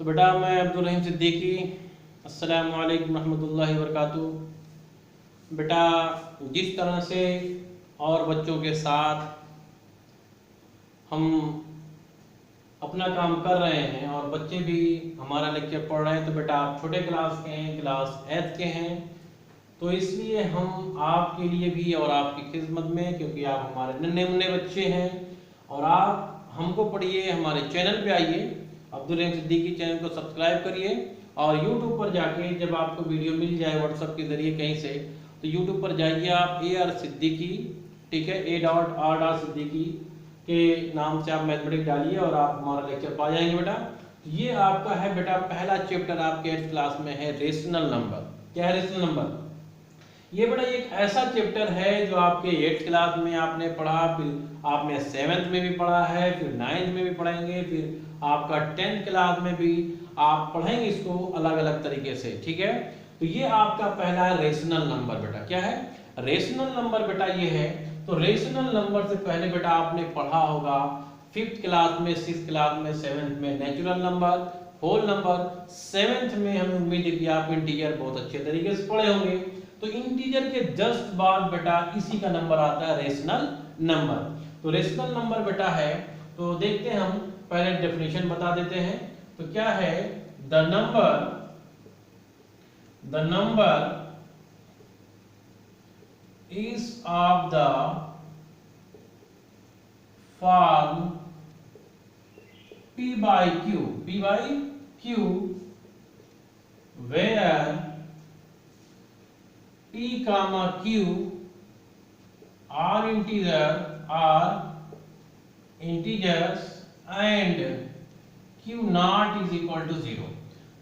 तो बेटा मैं अब्दुल रहीम सिद्दीकी, अस्सलामु अलैकुम रहमतुल्लाहि व बरकातुहू। बेटा जिस तरह से और बच्चों के साथ हम अपना काम कर रहे हैं और बच्चे भी हमारा लेक्चर पढ़ रहे हैं, तो बेटा आप छोटे क्लास के हैं, क्लास 8 के हैं, तो इसलिए हम आपके लिए भी और आपकी खिदमत में, क्योंकि आप हमारे नन्हे मुन्ने बच्चे हैं और आप हमको पढ़िए, हमारे चैनल पे आइए, अब्दुल रहीम सिद्दीकी चैनल को सब्सक्राइब करिए और यूट्यूब पर जाके जब आपको वीडियो मिल जाए व्हाट्सएप के ज़रिए कहीं से, तो यूट्यूब पर जाइए आप AR सिद्दीकी, ठीक है, A.R. सिद्दीकी के नाम से आप मैथमेटिक्स डालिए और आप हमारा लेक्चर पा जाएंगे बेटा। ये आपका है बेटा पहला चैप्टर आपके 8th क्लास में है, रेशनल नंबर। क्या है रेशनल नंबर? ये बड़ा एक ऐसा चैप्टर है जो आपके 8th क्लास में आपने पढ़ा, फिर आपने 7th में भी पढ़ा है, फिर 9th में भी पढ़ेंगे, फिर आपका 10th क्लास में भी आप पढ़ेंगे इसको अलग अलग तरीके से, ठीक है। तो ये आपका पहला है रेशनल नंबर बेटा। क्या है रेशनल नंबर बेटा? ये है, तो रेशनल नंबर से पहले बेटा आपने पढ़ा होगा 5th क्लास में, 6th क्लास में, 7th में natural number, whole number, 7th में हमें उम्मीद है कि आप इंटीजर बहुत अच्छे तरीके से पढ़े होंगे। तो इंटीजर के जस्ट बाद बेटा इसी का नंबर आता है रेशनल नंबर। तो रेशनल नंबर बेटा है, तो देखते हैं हम पहले डेफिनेशन बता देते हैं। तो क्या है? The number is of the form P by Q, where P comma Q are integers and Q naught is equal to 0।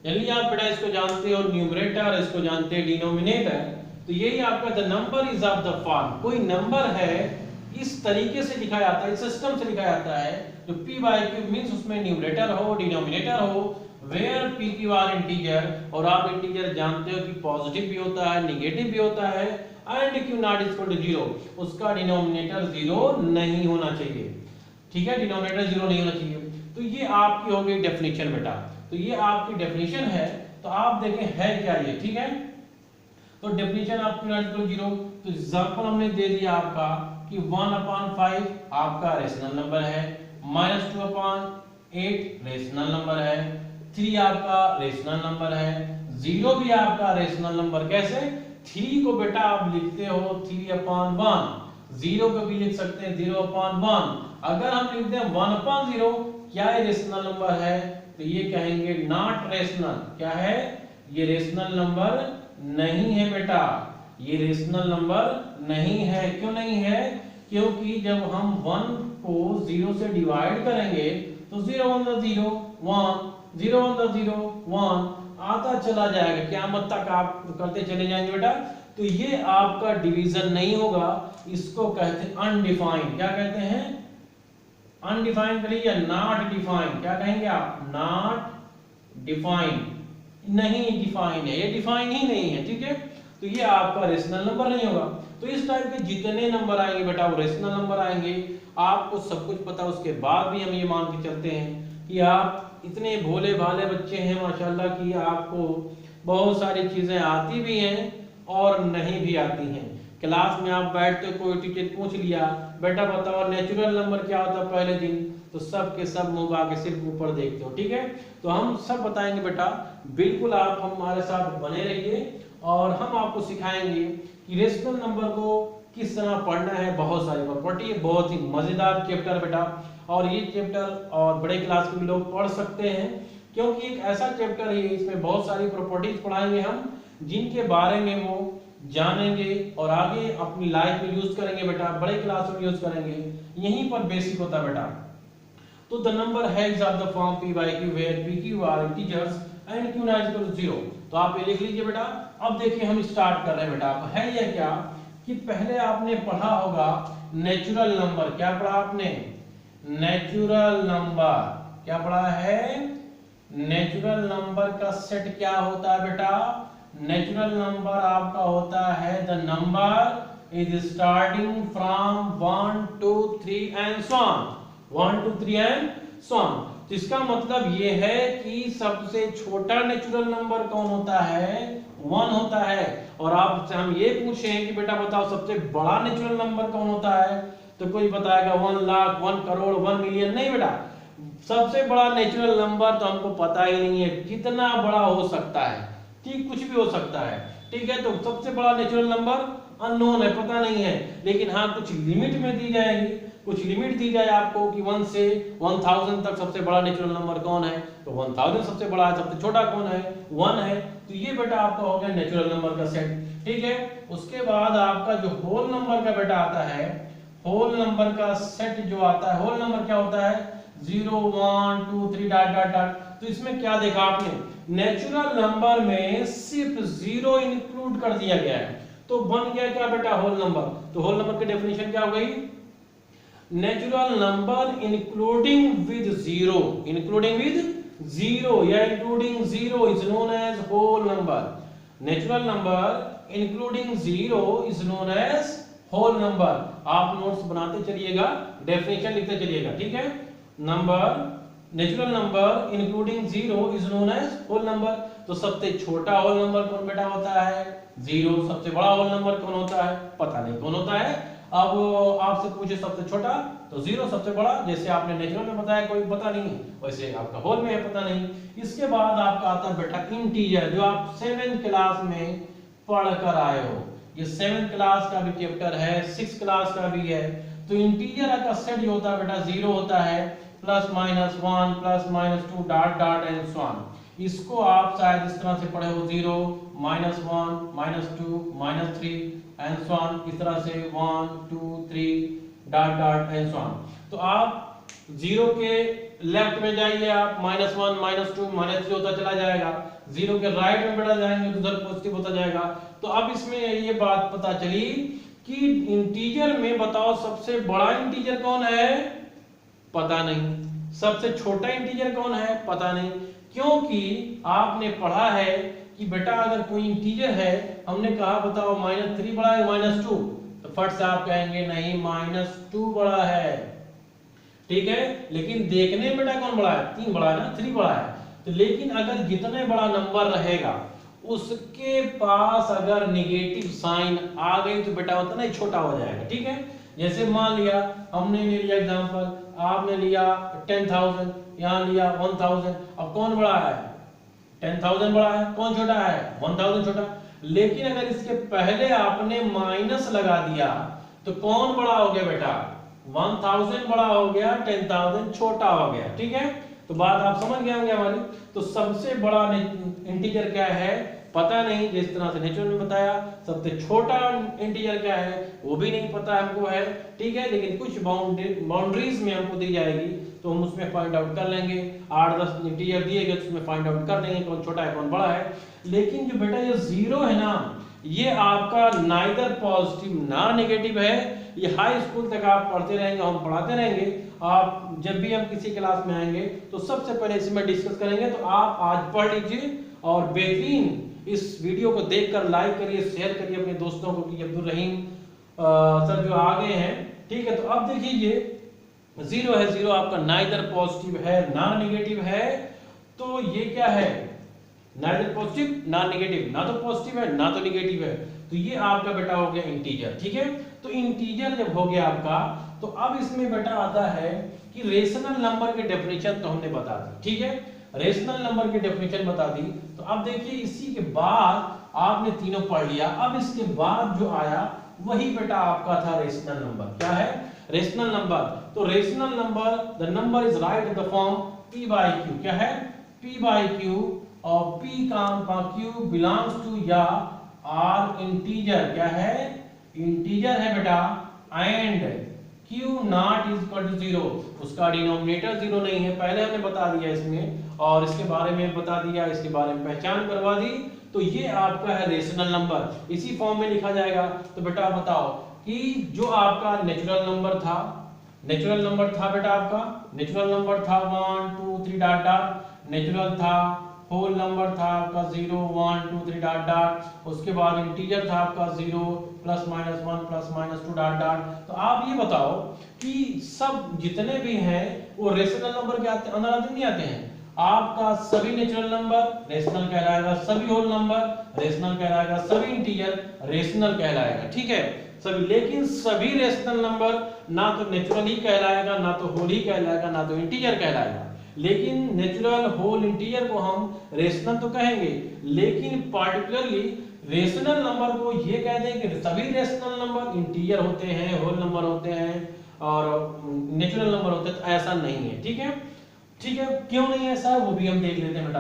यदि आप बेटा इसको जानते हो न्यूमरेटर, इसको जानते हैं डिनोमिनेटर, तो यही आपका the number is of the form. कोई नंबर है इस तरीके से लिखा जाता है, इस सिस्टम से लिखा जाता है, जो P by Q मींस उसमें न्यूमरेटर हो, डिनोमिनेटर हो, where P Q are integer, और आप इंटीजर जानते हो कि पॉजिटिव भी होता है, नेगेटिव भी होता है, and Q not is equal to 0, उसका डिनोमिनेटर 0 नहीं होना चाहिए, ठीक है, डिनोमिनेटर 0 नहीं होना चाहिए। तो ये आपकी हो गई डेफिनेशन बेटा। तो ये आपकी डेफिनेशन है, तो आप देखें है क्या ये, ठीक है। तो डेफिनेशन आपकी नॉट इक्वल 0, तो एग्जांपल हमने दे दिया आपका कि 1/5 आपका रेशनल नंबर है, -2/8 रेशनल नंबर है, 3 आपका रेशनल नंबर है, 0 भी आपका रेशनल नंबर। कैसे? 3 को बेटा आप लिखते हो 3/1, 0 को भी लिख सकते हैं 0/1। अगर हम लिखते हैं 1/0, क्या ये रेशनल नंबर है? तो ये कहेंगे नॉट रेशनल। क्या है? ये रेशनल नंबर नहीं है बेटा, ये रेशनल नंबर नहीं है। क्यों नहीं है? क्योंकि जब हम 1 को 0 से डिवाइड करेंगे तो 0 1 0 1, 0 1 0 1 आता चला जाएगा, क़यामत तक आप करते चले जाएंगे बेटा। तो ये आपका डिवीजन नहीं होगा, इसको कहते हैं अनडिफाइंड। क्या कहते हैं? अनडिफाइंड करिए या नॉट डिफाइंड। क्या कहेंगे आप? नॉट डिफाइंड, नहीं डिफाइन है, ये डिफाइन ही नहीं है, ठीक है। तो ये आपका रेशनल नंबर नहीं होगा। तो इस टाइप के जितने नंबर आएंगे बेटा वो रेशनल नंबर आएंगे। आपको सब कुछ पता, उसके बाद भी हम ये मान के चलते हैं कि आप इतने भोले भाले बच्चे हैं माशाल्लाह कि आपको बहुत सारी चीजें आती भी हैं और नहीं भी आती हैं। क्लास में आप बैठते, कोई टीचर पूछ लिया बेटा बताओ नेचुरल नंबर क्या होता है पहले दिन, तो सब के सब मुंह बाके सिर्फ ऊपर देखते हो, ठीक है। तो हम सब बताएंगे बेटा, बिल्कुल आप हमारे साथ बने रहिए और हम आपको सिखाएंगे कि रेशनल नंबर को किस तरह पढ़ना है। बहुत सारी प्रॉपर्टी है, बहुत ही मजेदार चैप्टर बेटा, और ये चैप्टर और बड़े क्लास के भी लोग पढ़ सकते हैं क्योंकि एक ऐसा चैप्टर है, इसमें बहुत सारी प्रॉपर्टीज पढ़ाएंगे हम, जिनके बारे में वो जानेंगे और आगे अपनी लाइफ में यूज करेंगे बेटा, बड़े क्लास में यूज करेंगे। यहीं पर बेसिक होता है बेटा। तो the number has of the form P by Q where P Q are integers and Q not equal to 0। तो आप ये लिख लीजिए बेटा। अब देखिए हम स्टार्ट कर रहे हैं बेटा। अब है ये क्या कि पहले आपने पढ़ा होगा नेचुरल नंबर। क्या पढ़ा आपने? Natural number. क्या पढ़ा है? नेचुरल नंबर का सेट क्या होता है बेटा? नेचुरल नंबर आपका होता है the number is starting from 1 2 3 and so on, 1 2 3 and so on. तो इसका मतलब ये है कि सबसे छोटा नेचुरल नंबर कौन होता है? 1 होता है। और आपसे हम ये पूछें कि बेटा बताओ सबसे बड़ा नेचुरल नंबर कौन होता है, तो कोई बताएगा 1 लाख, 1 करोड़, 1 मिलियन। नहीं बेटा, सबसे बड़ा नेचुरल नंबर तो हमको पता ही नहीं है कितना बड़ा हो सकता है, ठीक, कुछ भी हो सकता है, ठीक है। तो सबसे बड़ा नेचुरल नंबर अननोन है, पता नहीं है, लेकिन हाँ कुछ लिमिट में दी जाएगी, कुछ लिमिट दी जाए आपको कि 1 से 1000 तक सबसे बड़ा नेचुरल नंबर कौन है, तो 1000 सबसे बड़ा है, सबसे छोटा कौन है? 1 है। तो ये बेटा आपका हो गया नेचुरल नंबर का सेट, ठीक है। उसके बाद आपका जो होल नंबर का बेटा आता है, होल नंबर का सेट जो आता है, होल नंबर क्या होता है? 0 1 2 3 डॉट डॉट डॉट। तो इसमें क्या देखा आपने? नेचुरल नंबर में सिर्फ 0 इंक्लूड कर दिया गया है, तो बन गया क्या बेटा? Whole number. तो होल नंबर की डेफिनेशन क्या हो गई? Natural number including with 0, including with 0 या including 0 is known as whole number. Natural number including 0 is known as whole number. आप नोट्स बनाते चलिएगा, डेफिनेशन लिखते चलिएगा, ठीक है। Number, natural number including 0 is known as whole number. तो सबसे छोटा होल नंबर कौन बेटा होता है? 0। सबसे बड़ा होल नंबर कौन होता है? पता नहीं कौन होता है। अब आपसे पूछे सबसे छोटा, तो 0 सबसे बड़ा, जैसे आपने नेचुरल में बताया कोई पता नहीं, वैसे आपका होल में है पता नहीं। इसके बाद आपका आता है बेटा इंटीजर, जो आप 7th क्लास में पढ़ कर आए हो। ये 7th क्लास का भी चैप्टर है, 6th क्लास का भी है। तो इंटीजर का सेट जो होता है बेटा 0 होता है, plus minus 1 plus minus 2 dot dot and so on. इसको आप शायद इस तरह से पढ़े हो, 0 -1 -2 -3 एंड सो ऑन, इस तरह से 1 2 3 dot dot and so on. तो आप 0 के लेफ्ट में जाइए, आप -1 -2 -3 होता चला जाएगा। 0 के राइट में बढ़ा जाएंगे तो उधर पॉजिटिव होता जाएगा। तो अब इसमें ये बात पता चली कि इंटीजर में बताओ सबसे बड़ा इंटीजर कौन है? पता नहीं। सबसे छोटा इंटीजर कौन है? पता नहीं। क्योंकि आपने पढ़ा है कि बेटा अगर कोई इंटीजर है, हमने कहा बताओ -3 बड़ा है -2, तो फट से आप कहेंगे नहीं -2 बड़ा है, ठीक है। लेकिन देखने में बेटा कौन बड़ा है? 3 बड़ा है ना, 3 बड़ा है। तो लेकिन अगर जितने बड़ा नंबर रहेगा उसके पास अगर निगेटिव साइन आ गई तो बेटा होता ना छोटा हो जाएगा, ठीक है। जैसे मान लिया हमने ले लिया एग्जांपल, आपने लिया 10,000, यहाँ लिया 1,000। अब कौन बड़ा है? 10,000 बड़ा है। कौन छोटा है? 1,000 छोटा। लेकिन अगर इसके पहले आपने माइनस लगा दिया तो कौन बड़ा हो गया बेटा? 1,000 बड़ा हो गया, 10,000 छोटा हो गया, ठीक है। तो बात आप समझ गए होंगे हमारी। तो सबसे बड़ा इंटीजर क्या है? पता नहीं, जिस तरह से नेचुरल में बताया। सबसे छोटा इंटीजर क्या है? वो भी नहीं पता हमको है, ठीक है। लेकिन कुछ बाउंड्रीज में हमको दी जाएगी तो हम उसमें फाइंड आउट कर लेंगे। 8-10 इंटीजर दिए गए तो उसमें फाइंड आउट कर लेंगे कौन छोटा है कौन बड़ा है। लेकिन जो बेटा ये 0 है ना, ये आपका नाइदर पॉजिटिव ना नेगेटिव है। ये हाई स्कूल तक आप पढ़ते रहेंगे, हम पढ़ाते रहेंगे। आप जब भी हम किसी क्लास में आएंगे तो सबसे पहले इसमें डिस्कस करेंगे। तो आप आज पढ़ लीजिए और बेहतरीन इस वीडियो को देखकर लाइक करिए, शेयर करिए अपने दोस्तों को कि अब्दुल रहीम सर जो आ गए हैं, ठीक है। तो अब देखिए ये 0 है, 0 आपका नाइदर पॉजिटिव है ना नेगेटिव है। तो ये क्या है? नाइदर पॉजिटिव ना नेगेटिव, ना तो पॉजिटिव है ना तो नेगेटिव है। तो ये आपका बेटा हो गया इंटीजर, ठीक है। तो इंटीजर जब हो गया आपका, तो अब इसमें बेटा आता है कि रेशनल नंबर की डेफिनेशन तो हमने बता दी, ठीक है। रेशनल नंबर की डेफिनेशन बता दी। तो अब देखिए इसी के बाद आपने तीनों पढ़ लिया। अब इसके बाद जो आया वही बेटा आपका था रेशनल नंबर। क्या है? Rational number. तो rational number, the number is write in the form p by q। क्या है? p by q और p का q बिलोंग्स टू या आर इंटीजर। क्या है? इंटीजर है बेटा। And q not is equal to 0, उसका डिनोमिनेटर 0 नहीं है। पहले हमने बता दिया इसमें, और इसके बारे में बता दिया, इसके बारे में पहचान करवा दी। तो ये आपका है रेशनल नंबर, इसी फॉर्म में लिखा जाएगा। तो बेटा बताओ कि जो आपका नेचुरल नंबर था, नेचुरल नंबर था बेटा आपका, नेचुरल नंबर था 1 2 3 डॉट डॉट, नेचुरल था, होल नंबर था आपका 0 1 2 3 डॉट डॉट, उसके बाद इंटीजर था आपका 0 plus minus 1 plus minus 2 dot dot. तो आप ये बताओ कि सब जितने भी हैं वो रेशनल नंबर के अंदर आते नहीं आते हैं? आपका सभी नेचुरल नंबर रेशनल कहलाएगा, सभी होल नंबर रेशनल कहलाएगा, सभी इंटीजर रेशनल कहलाएगा, ठीक है सभी। लेकिन सभी रेशनल नंबर ना तो नेचुरल ही कहलाएगा, ना तो होल ही कहलाएगा, ना तो इंटीजर कहलाएगा। लेकिन नेचुरल होल इंटीजर को हम रेशनल तो कहेंगे, लेकिन पार्टिकुलरली रेशनल नंबर को ये कह दें कि सभी रेशनल नंबर इंटीजर होते हैं, होल नंबर होते हैं और नेचुरल नंबर होते हैं, तो ऐसा नहीं है, ठीक है ठीक है। क्यों नहीं ऐसा है वो भी हम देख लेते हैं बेटा।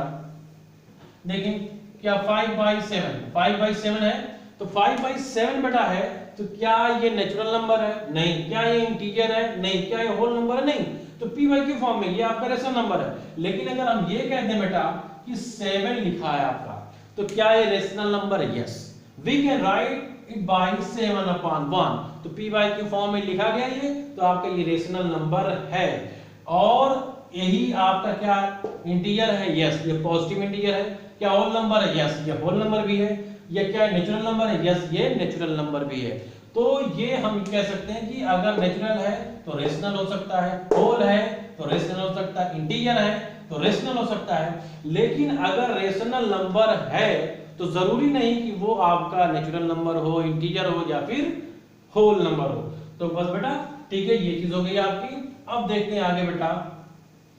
देखें क्या 5/7 है, तो 5/7 बेटा है, तो क्या ये नेचुरल नंबर है? नहीं। क्या ये इंटीजर है? नहीं। क्या ये होल नंबर है? नहीं। तो p by q फॉर्म में ये आपका रेशनल नंबर है। लेकिन अगर हम ये कह दें बेटा कि 7 लिखा है आपका, तो क्या ये रेशनल नंबर है? Yes, we can write it by 7/1। तो p by q फॉर्म में लिखा गया ये, तो आपका ये रेशनल नंबर है। और यही आपका क्या इंटीजर है? यस, ये पॉजिटिव इंटीजर है। क्या होल नंबर है? यस, ये होल नंबर भी है। ये क्या नेचुरल नंबर है? यस, ये नेचुरल नंबर भी है। तो ये हम कह सकते हैं कि अगर नेचुरल है तो रेशनल हो सकता है, होल है तो रेशनल हो सकता है, इंटीजर है तो रेशनल हो सकता है। लेकिन अगर रेशनल नंबर है तो जरूरी नहीं कि वो आपका नेचुरल नंबर हो, इंटीजर हो या फिर होल नंबर हो। तो बस बेटा ठीक है, ये चीज हो गई आपकी। अब देखते हैं आगे बेटा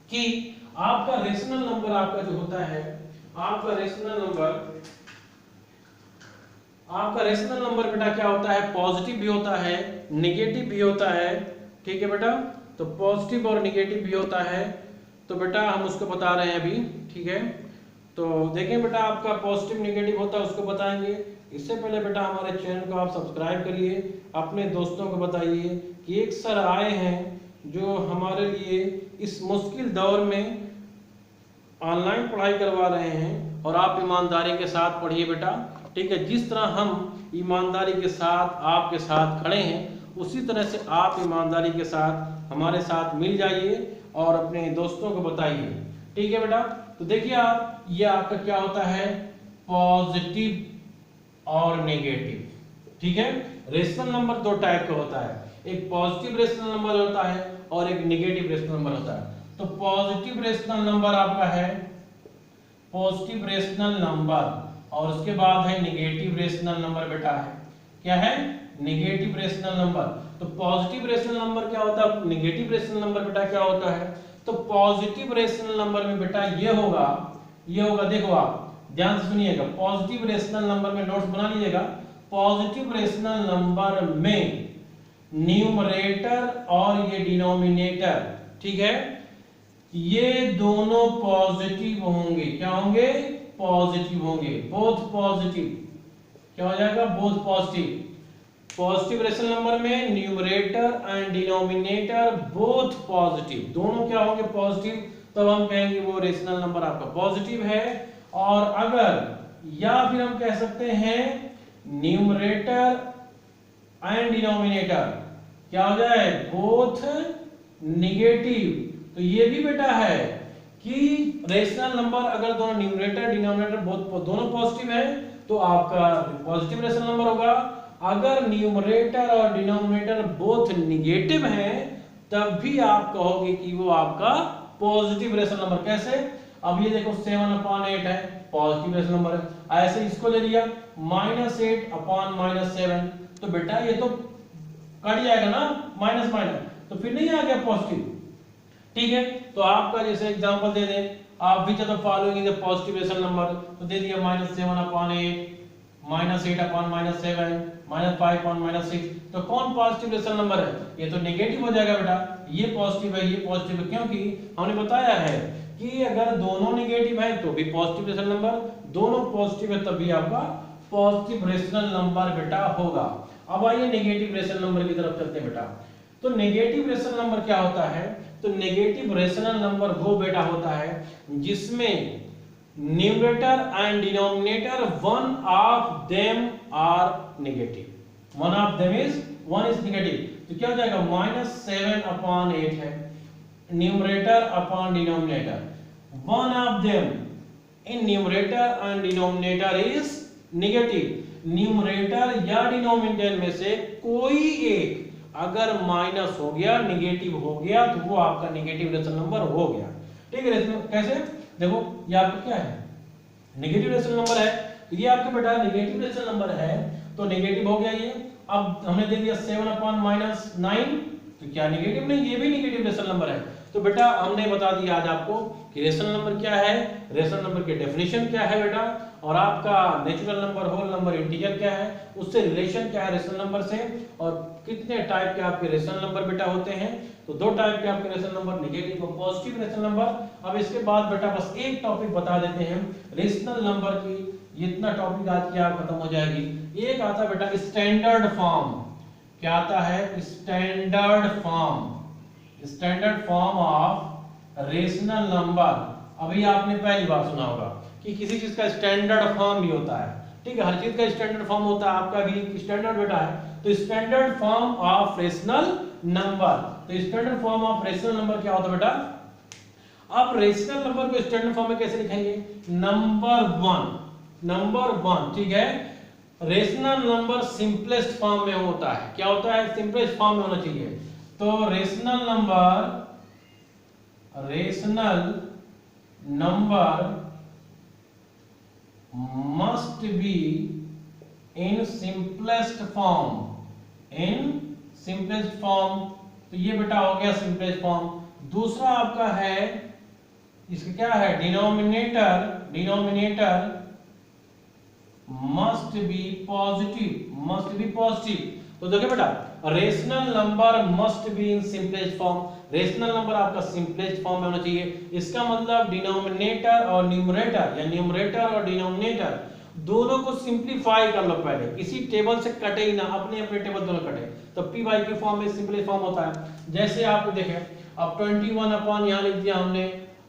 कि आपका रेशनल नंबर आपका जो होता है, आपका रेशनल नंबर बेटा क्या होता है? पॉजिटिव भी होता है, नेगेटिव भी होता है, ठीक है बेटा। तो पॉजिटिव और नेगेटिव भी होता है, तो बेटा हम उसको बता रहे हैं अभी, ठीक है। तो देखें बेटा आपका पॉजिटिव नेगेटिव होता है उसको बताएंगे। इससे पहले बेटा हमारे चैनल को आप सब्सक्राइब करिए, अपने दोस्तों को बताइए कि एक सर आए हैं जो हमारे लिए इस मुश्किल दौर में ऑनलाइन पढ़ाई करवा रहे हैं, और आप ईमानदारी के साथ पढ़िए बेटा, ठीक है। जिस तरह हम ईमानदारी के साथ आपके साथ खड़े हैं, उसी तरह से आप ईमानदारी के साथ हमारे साथ मिल जाइए और अपने दोस्तों को बताइए, ठीक है बेटा। तो देखिए आप, ये आपका क्या होता है? पॉजिटिव और नेगेटिव, ठीक है। रेशनल नंबर दो टाइप का होता है, एक पॉजिटिव रेशनल नंबर होता है और एक नेगेटिव रेशनल नंबर होता है। तो पॉजिटिव रेशनल नंबर आपका है पॉजिटिव रेशनल नंबर, और उसके बाद है नेगेटिव रेशनल नंबर बेटा है। क्या है? Negative rational number. तो पॉजिटिव रेशनल नंबर क्या होता है, नेगेटिव रेशनल नंबर बेटा क्या होता है? तो पॉजिटिव रेशनल नंबर में बेटा ये होगा, देखो आप ध्यान से सुनिएगा, पॉजिटिव रेशनल नंबर में नोट्स बना लीजिएगा। पॉजिटिव रेशनल नंबर में न्यूमरेटर और ये डिनोमिनेटर, ठीक है, ये दोनों पॉजिटिव होंगे। क्या होंगे? पॉजिटिव होंगे, बोथ पॉजिटिव। क्या हो जाएगा? Both positive. Positive rational number में numerator and denominator both positive, दोनों क्या होंगे? पॉजिटिव। तब हम कहेंगे वो रेशनल नंबर आपका पॉजिटिव है। और अगर, या फिर हम कह सकते हैं न्यूमरेटर एंड डिनोमिनेटर क्या हो जाए? Both negative. तो ये भी बेटा है कि रेशनल नंबर अगर दोनों न्यूमरेटर डिनोमिनेटर दोनों पॉजिटिव है तो आपका पॉजिटिव रेशनल नंबर होगा। अगर न्यूमरेटर और डिनोमिनेटर बोथ नेगेटिव हैं तब भी आप कहोगे कि वो आपका पॉजिटिव रेशनल नंबर। कैसे? अब ये देखो 7/8 है, पॉजिटिव रेशनल नंबर है। ऐसे इसको ले लिया -8/-7, तो बेटा ये तो कट जाएगा ना, माइनस माइनस, तो फिर नहीं आ गया पॉजिटिव, ठीक है। तो आपका जैसे एग्जांपल दे दें, आप which of the following is the positive rational number, तो दे दिया -7/8, -8/-7, -5/-6। तो कौन पॉजिटिव रेशनल नंबर है? ये तो नेगेटिव हो जाएगा बेटा, ये पॉजिटिव है, ये पॉजिटिव है, क्योंकि हमने बताया है कि अगर दोनों नेगेटिव है तो भी पॉजिटिव रेशनल नंबर, दोनों पॉजिटिव है तब भी आपका पॉजिटिव रेशनल नंबर बेटा होगा। अब आइए नेगेटिव रेशनल नंबर की तरफ चलते हैं बेटा। तो नेगेटिव रेशनल नंबर क्या होता है? तो नेगेटिव रेशनल नंबर वो बेटा होता है जिसमें numerator and denominator one of them are negative, one of them is negative. तो क्या हो जाएगा? -7/8 है numerator upon denominator, one of them in numerator and denominator is negative. Numerator या डिनोमिनेटर में से कोई एक अगर माइनस हो गया, निगेटिव हो गया, तो वो आपका नेगेटिव रेशनल नंबर हो गया। ठीक है, कैसे? देखो ये आपका क्या है, नेगेटिव रेशनल नंबर है, ये आपका बेटा नेगेटिव रेशनल नंबर है, तो नेगेटिव हो गया ये। अब हमने दे दिया 7/-9, तो क्या नेगेटिव नहीं, ये भी नेगेटिव रेशनल नंबर है। तो बेटा हमने बता दिया आज आपको कि रेशनल नंबर क्या है, रेशनल नंबर की डेफिनेशन क्या है बेटा, और आपका natural number, whole number, integer क्या है, उससे रिलेशन क्या है रेशनल नंबर से, और कितने टाइप के आपके रेशनल नंबर बेटा होते हैं। तो दो टाइप के आपके रेशनल नंबर, नेगेटिव और पॉजिटिव रेशनल नंबर। अब इसके बाद बेटा बस एक टॉपिक बता देते हैं रेशनल नंबर की, इतना टॉपिक आज की आप खत्म हो जाएगी। एक आता बेटा स्टैंडर्ड फॉर्म। क्या आता है? Standard form, standard form of rational number. अभी आपने पहली बार सुना होगा कि किसी चीज का स्टैंडर्ड फॉर्म भी होता है। ठीक है, हर चीज का स्टैंडर्ड फॉर्म होता है, आपका भी स्टैंडर्ड बेटा है। तो standard form of rational number, तो standard form of rational number क्या होता है बेटा? अब रेशनल नंबर को स्टैंडर्ड फॉर्म में कैसे लिखेंगे? नंबर वन, ठीक है। रेशनल नंबर सिंपलेस्ट फॉर्म में होता है। क्या होता है? सिंपलेस्ट फॉर्म में होना चाहिए। तो rational number must be in simplest form, तो ये बेटा हो गया सिंपलेस्ट फॉर्म। दूसरा आपका है, इसका क्या है? Denominator must be positive। तो देखिए बेटा, rational number must be in simplest form, rational number आपका सिंपलेस्ट फॉर्म में होना चाहिए। इसका मतलब डिनोमिनेटर और न्यूमरेटर, या न्यूमरेटर और डिनोमिनेटर दोनों को सिंपलीफाई कर लो पहले, किसी टेबल से कटे ही ना, अपने अपने टेबल दोनों कटे, तो पी वाई की फॉर्म में सिंपलेस्ट फॉर्म होता है। जैसे आप देखें, अब 21 अपॉन यहाँ लिख दिया हमने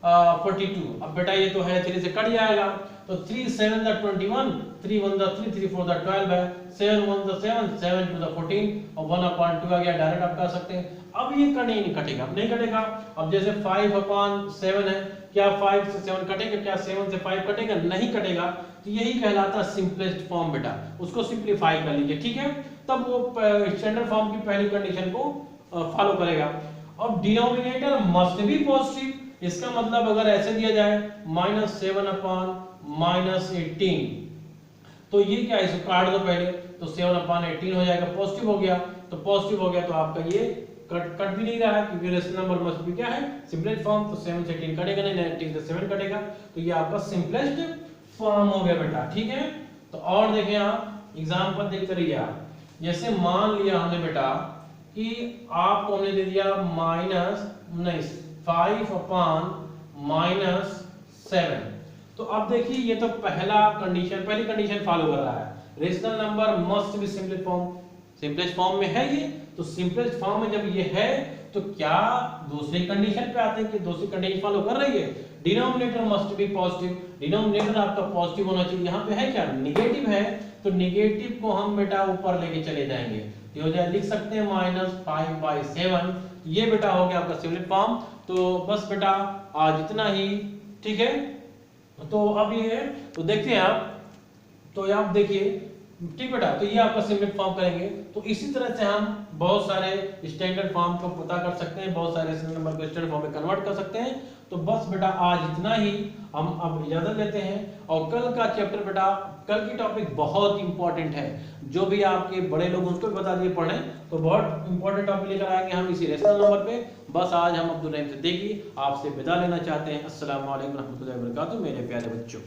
42। अब बेटा ये तो है 3 से कट जाएगा, तो 3 7 द 21, 3 1 द 3, 3 4 द 12 है, 7 1 द 7, 7 2 द 14, और 1/2 आ गया। डायरेक्ट आप कर सकते हैं। अब ये नहीं कटेगा, नहीं कटेगा। अब जैसे 5/7 है, क्या 5 से 7 कटेगा? क्या 7 से 5 कटेगा? नहीं कटेगा। तो यही कहलाता है सिंपलेस्ट फॉर्म बेटा, उसको सिंपलीफाई कर लीजिए, ठीक है, तब वो स्टैंडर्ड फॉर्म की पहली कंडीशन को फॉलो करेगा। अब डिनोमिनेटर मस्ट बी पॉजिटिव, इसका मतलब अगर ऐसे दिया जाए -7/-18, तो ये क्या है, इसे काट दो पहले, तो 7/18 हो जाएगा, पॉजिटिव हो गया। तो पॉजिटिव हो गया तो आपका ये कट भी नहीं रहा है, क्योंकि रेशनल नंबर मस्ट बी क्या है? Simplest form. तो 7 से 18 कटेगा नहीं, 19 से 7 कटेगा, तो ये आपका सिंपलेस्ट फॉर्म हो गया बेटा, ठीक है। तो और देखें आप एग्जांपल देखते रहिए आप। जैसे मान लिया हमने बेटा कि आपको हमने दे दिया -5/-7, तो अब देखिए ये तो पहली कंडीशन फॉलो कर रहा है, rational number must be simplest form में है ये। तो सिंपलेस्ट फॉर्म में जब ये है, तो क्या दूसरी कंडीशन पे आते हैं कि दूसरी कंडीशन फॉलो कर रही है, denominator must be positive, denominator आपका पॉजिटिव होना चाहिए। यहाँ पे है क्या? नेगेटिव है, तो नेगेटिव को हम बेटा ऊपर लेके चले जाएंगे, तो हो जाए, लिख सकते हैं -5/7। ये बेटा हो गया आपका सिंपलेस्ट फॉर्म। तो बस बेटा आज इतना ही, ठीक है। तो अब ये है, तो देखते हैं आप, तो आप देखिए, ठीक बेटा, तो ये आपका सिंपलेस्ट फॉर्म करेंगे। तो इसी तरह से हम बहुत सारे स्टैंडर्ड फॉर्म को पता कर सकते हैं, बहुत सारे रेशनल नंबर को स्टैंडर्ड फॉर्म में कन्वर्ट कर सकते हैं। तो बस बेटा आज इतना ही, हम अब इजाजत लेते हैं। और कल का चैप्टर बेटा, कल की टॉपिक बहुत इंपॉर्टेंट है, जो भी आपके बड़े लोग उसको भी बता दिए पढ़ें, तो बहुत इंपॉर्टेंट टॉपिक लेकर आएंगे हम इसी रेशनल नंबर पे। बस आज हम अब्दुल रहीम सिद्दीकी आपसे विदा लेना चाहते हैं। अस्सलाम वालेकुम रहमतुल्लाहि व बरकातहू मेरे प्यारे बच्चों।